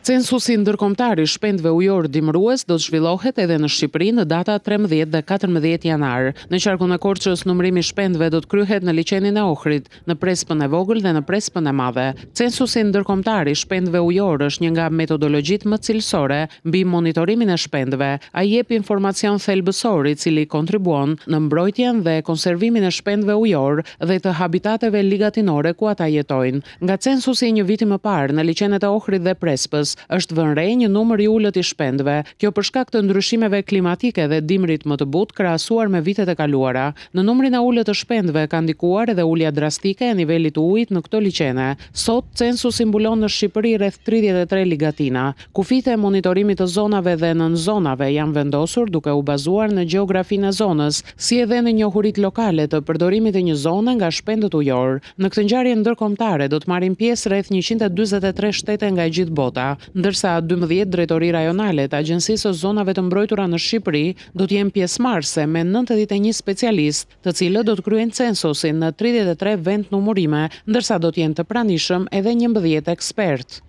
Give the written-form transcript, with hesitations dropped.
Censusi ndërkombëtar i shpendëve ujor dimrues do të zhvillohet edhe në Shqipëri në data 13 dhe 14 janar. Në qarkun e Korçës, numërimi i shpendëve do të kryhet në liçenin e Ohrit, në Prespën e Vogël dhe në Prespën e Madhe. Censusi ndërkombëtar i shpendëve ujor është një nga metodologjitë më cilësore mbi monitorimin e shpendëve. Ai jep informacion thelbësor i cili kontribuon në mbrojtjen dhe konservimin e shpendëve ujor dhe të habitateve ligatinore ku ata jetojnë. Nga censusi një viti më parë në liçenet e Ohrit dhe Prespës është vënë re një numër i ulët i shpendëve, kjo për shkak të ndryshimeve klimatike dhe dimrit më të butë krahasuar me vitet e kaluara. Në numrin e ulët të shpendëve ka ndikuar edhe ulja drastike e nivelit të ujit në këto liçene. Sot censusi mbulon në Shqipëri rreth 33 ligatina. Kufijtë e monitorimit të zonave dhe nën zonave janë vendosur duke u bazuar në gjeografinë e zonës, si edhe në njohuritë lokale të përdorimit të një zone nga shpendët ujor. Në këtë ngjarje ndërkombëtare do të marrin pjesë rreth 143 shtete nga e gjithë bota, ndërsa 12 drejtori rajonale të Agjencisë së Zonave të Mbrojtura në Shqipëri do të jenë pjesëmarrëse me 91 specialistë, të cilët do të kryejnë censusin në 33 vend numërime, ndërsa do të jenë të pranishëm edhe 11 ekspertë.